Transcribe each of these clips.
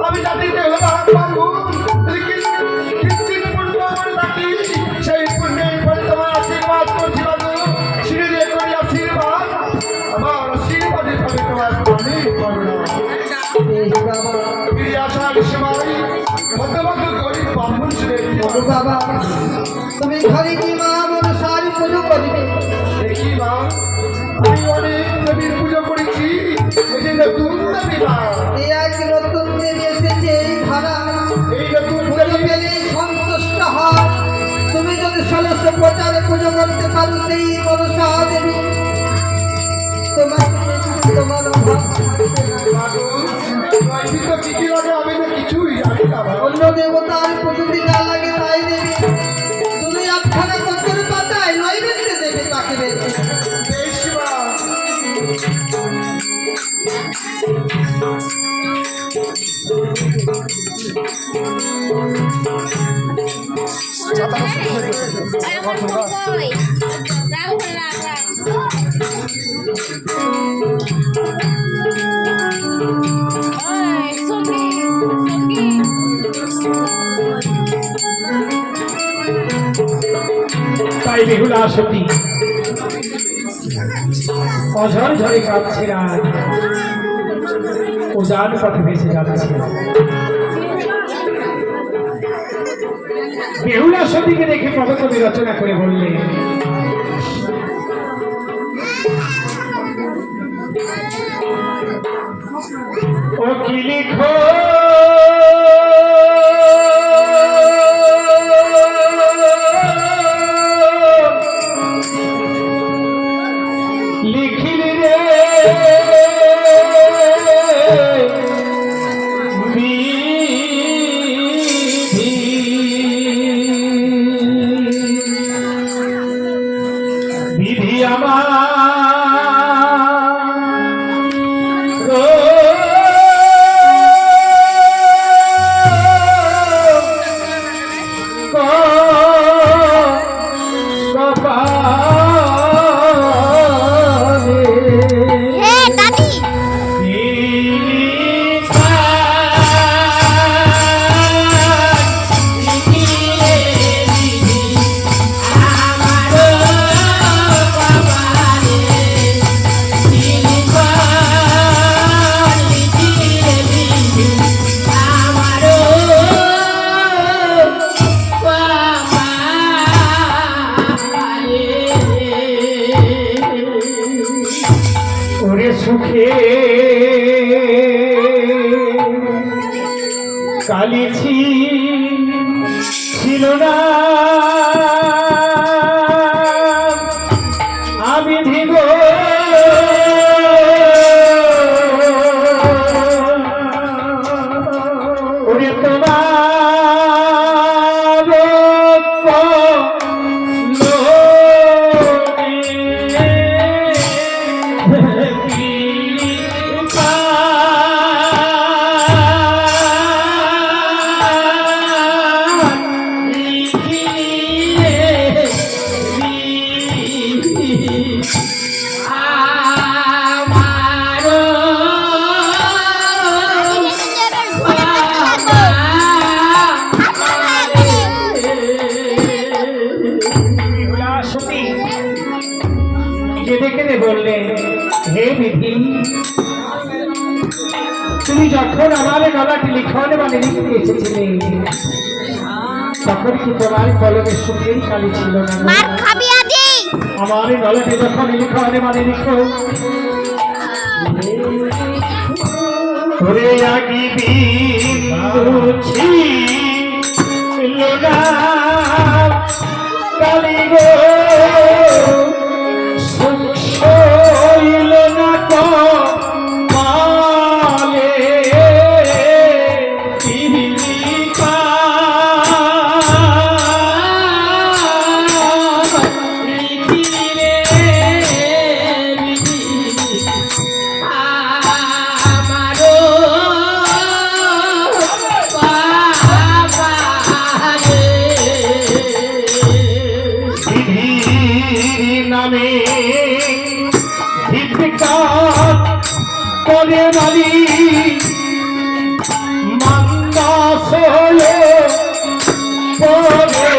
আমি জাতিতে সেই পুণ্যের ফলে তোমার আশীর্বাদ করছি বাবু। সিঁড়ি করি আশীর্বাদ, আমার আশীর্বাদে ফলে তোমার আমি করো ফিরে আসার সময় মধ্যমধ্য গরিব ব্রাহ্মণ বাবা তুমি ঘরে কি মা মনসার পুজো করবে? দেখি মা, আমি অনেক দেবীর পুজো করেছি, নতুন দেবী মা, এই এক নতুন দেবী এসেছে এই ধারা, এই নতুন পুজো পেলে সন্তুষ্ট হয়। তুমি যদি 1650 পুজো করতে পারো সেই মনসা দেবী, তোমার অভাব থাকবে না। অন্য দেবতার পুজো দিতে লাগে তাই দেবী, তুমি একখানা কচুর পাতায় নৈবেদ্য দেবে তাকে বেশি। তাই বেহুলা সতী অঝর ঝরে কাঁদছে রাত, উজান পথে ভেসে যাচ্ছে। বেহুলা সতীকে দেখে পদকবি রচনা করে বললেন, ও কি লিখো লিখিলি রে বিধি আমার সুখে কালিছি ছিল না আমি ধিব ওরে তোমার বললেন, হে বিধি, তুমি যখন আমার গলাটি লিখন মানে লিখতে এসেছিলে তখন কি তোমার কলমের সুখেই কালি ছিল না? আমার গলাটি যখন লিখন মানে লিখো ওরে আগি ছিল না কালি গো বালি মান্দাস হলো পরে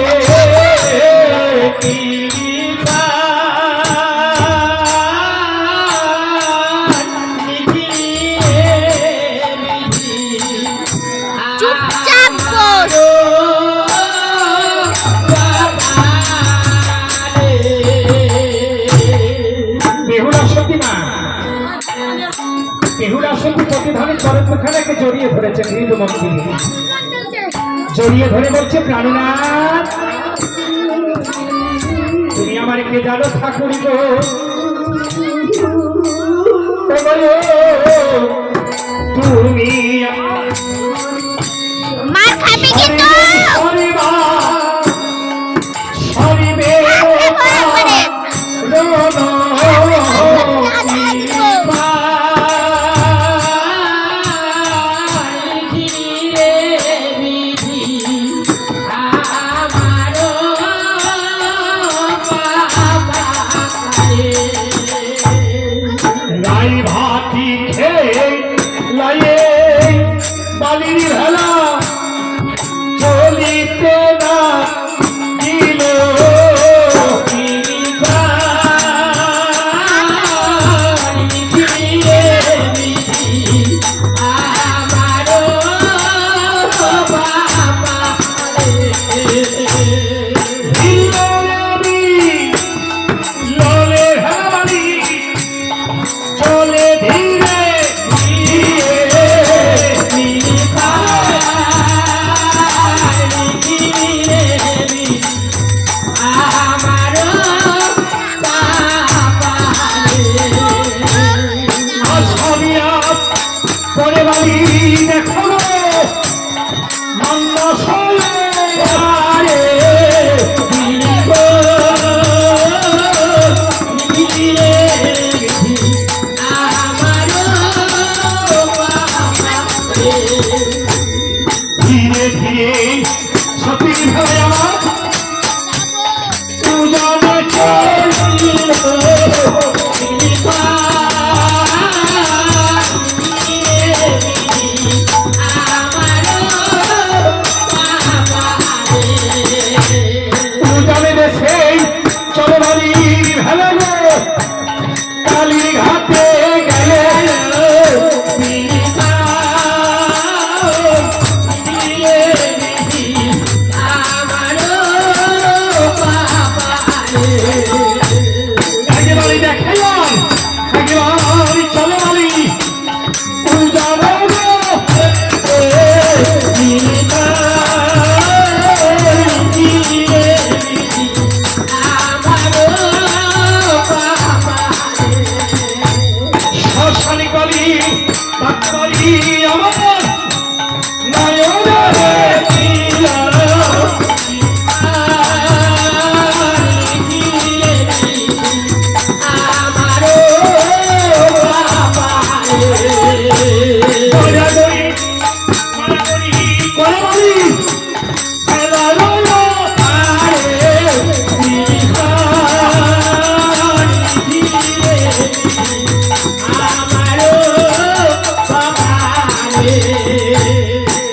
চুপচাপ বস। বেহুলা সতী মা বেহুলা সতী প্রতিধানের চরণখানাকে জড়িয়ে ধরেছেন মৃদুমন্ত্রী জড়িয়ে ধরে বলছে প্রাণনাথ তুমি আমার কে জানো ঠাকুরি গো তুমি মার খাবি কিন্তু লাই ভাতি খেয়ে লাইয়ে বালির ভেলা চলিতে না দিল চলে ধীরে পরে বাড়ি দেখো মান্না সলে ধীরে ধীরে সতীর ভাই আমার পূজনে চলিল পূজনে দেশে চলো বাড়ি ভেলা কালী ঘাটে গেলে একেবারে দেখাইলাম একেবারে চলো বাড়ি পূজানো শ্মশানী কালী ডাক্তারি আমার নয়নে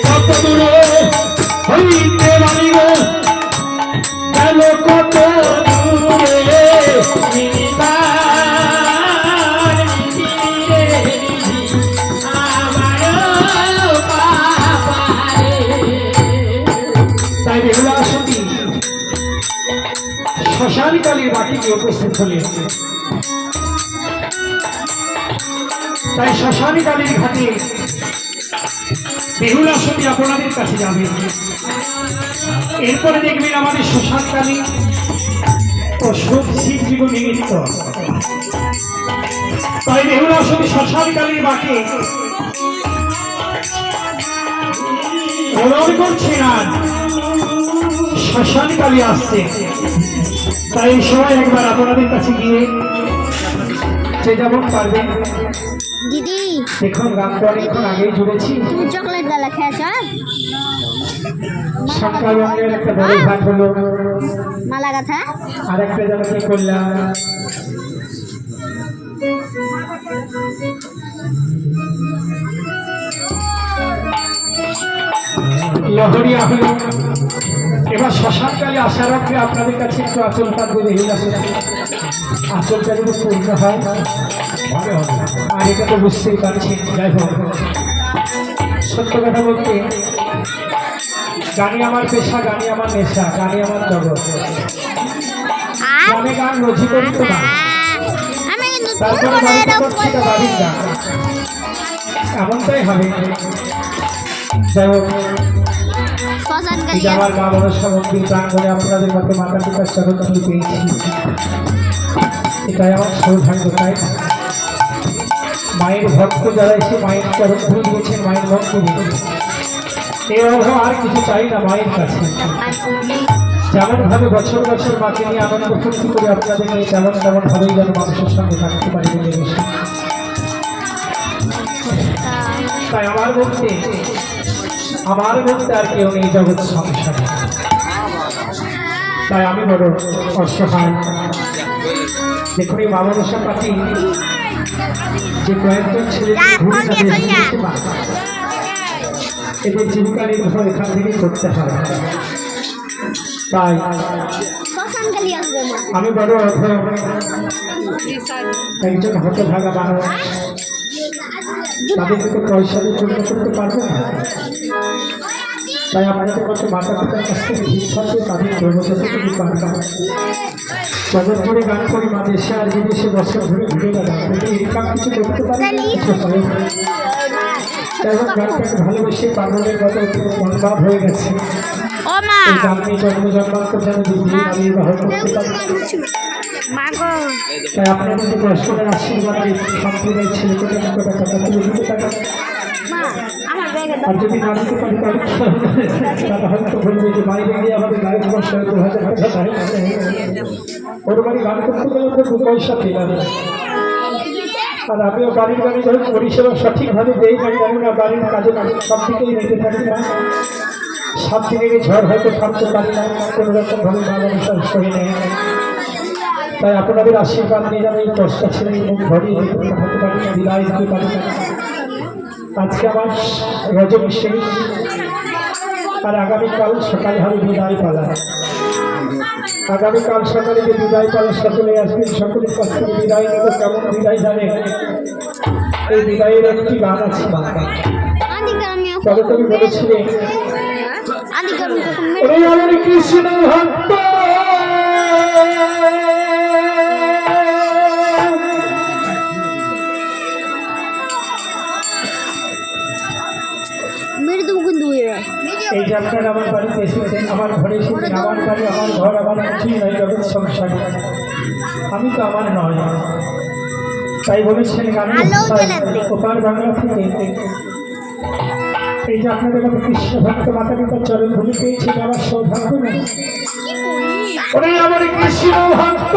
কত দূরে হইতে বাড়িব গেল কত দূরে তাই বেহুলা সতী শ্মশান কালীর বাটিতে উপস্থিত হলেন তাই শ্মশান কালীর ঘাটে বেহুলা সতী আপনাদের কাছে যাবেন এরপরে দেখবেন আমাদের শ্মশান কালী ও শোক শিব জীবন নিমিত্ত তাই বেহুলা সতী শ্মশান কালীর বাটে অনুরোধ করছি না শ্মশান কালী আসছে তাই সবাই একবার আপনাদের কাছে গিয়ে যে যেমন পারবেন দিদি দেখুন গান তো অনেকক্ষণ আগেই জুড়েছি তুমি চকলেট ডালা খেয়েছ সকাল রঙের একটা বড় ঘাট হলো মালা গাথা আর একটা যেন কি করলাম লহরিয়া হলো। এবার শ্মশানকালে আসার অক্ষে আপনাদের কাছে একটু আঁচলটা দিয়ে রেখে গেছে। আঁচলটা যদি পূর্ণ হয় ভালো হবে। আর এটা তো বুঝতেই পারছি। যাই হোক, সত্য কথা বলতে গানে আমার পেশা, গানে আমার নেশা, গানে আমার জগৎ। আর গানে গান রোজি করি তো গান, আমি নতুন তারপরে করে বাড়িতে রোগ করছি না বাড়ির গান। এমনটাই হবে। যাই হোক, শ্মশান এই যে কালিয়া আমার মা মনসা মন্দির প্রাঙ্গণে আপনাদের মতো মাতা পিতার চরণ ধুলি পেয়েছি, এটাই আমার সৌভাগ্য। তাই মায়ের ভক্ত যারা এসে মায়ের চরণ ধুলি দিয়েছেন, মায়ের মন্দিরে, এই অভাব আর কিছু চাই না মায়ের কাছে। যেমন ভাবে বছর বছর মাকে নিয়ে আনন্দ ফুর্তি করে আপনাদের নিয়ে তেমন ভাবেই যেন মানুষের সঙ্গে থাকতে পারি বলে বেশি। তাই আমার মধ্যে আর কেউ নেই জগৎ সংসারে। তাই আমি বড় অসহায়। দেখুন এই মামনসা পাতি যে কয়েকজন ছেলে এদের জীবিকা নির্ভর এখান থেকে করতে হয়। তাই শ্মশান কালিয়া আসবে মা আমি বড় একজন হতভাগা মানুষ, তাদেরকে তো পয়সা দিয়ে পূর্ণ করতে পারবো না। তাই আপনাদের মতো মাতা পিতার কাছ থেকে শিক্ষা দিয়ে তাদের প্রবচনা যদি পারতাম। জগৎ করে গান করি মা দেশে আর বিদেশে বছর ধরে ঘুরে বেড়াম, কিন্তু ইনকাম কিছু করতে পারি না, কিছু হয় না। এবং গানটাকে ভালোবেসে পাগলের মতো মনভাব হয়ে গেছে। ও মা এই গান নিয়ে জন্মান্তর যেন দিদি আমি ব্যবহার করতে পারি। মা গো তাই আপনাদের যে দর্শনের আশীর্বাদে সম্প্রদায়ের ছেলেকে কথা তুলে দিতে পারেন। মা আমার ব্যাগে দাও আর যদি না দিতে পারি তাহলে হয়তো বলবে যে বাইরে গিয়ে আমাদের গায়ের বর্ষা 2000 টাকা ওর বাড়ি গান করতে গেলে ওদের 2 পয়সা পেলাম। আর আমিও বাড়ির গাড়ি যখন পরিষেবা সঠিকভাবে দেই না, কেন না বাড়ির কাজে সব দিকেই রেখে থাকি না। 7 দিনের ঝড় হয়তো থামতে পারি না, কোনো রকমভাবে মানুষের সহি নেই। তাই আপনাদের আশীর্বাদ নিয়ে যাবে এই দশটা ছেলে মুখ ভরিয়ে হতে পারি না, বিদায় দিতে পারি না। আজকে আমার রজনী শেষ, আর আগামীকাল সকালে হবে বিদায় পালা। আগামীকাল সকালে যে বিদায় পালা সকলে আসবেন, সকলের কাছ থেকে বিদায় নেব। কেমন বিদায় জানেন? এই বিদায়ের একটি গান আছে বাংলা। তবে তুমি বলেছিলে ওরে আমার কৃষ্ণ ভক্ত এই যে আপনারা আমার বাড়িতে এসেছেন, আমার ঘরে এসেছেন, আমার বাড়ি আমার ঘর, আমার কিছুই নয় জগৎ সংসারে, আমি তো আমার নয়। তাই বলেছেন গানের ওপার বাংলা থেকে এই যে আপনাদের মতো কৃষ্ণ ভক্ত মাতা পিতার চরণ ধুলি পেয়েছি, আমার সৌভাগ্য নেই। ওরে আমার কৃষ্ণ ভক্ত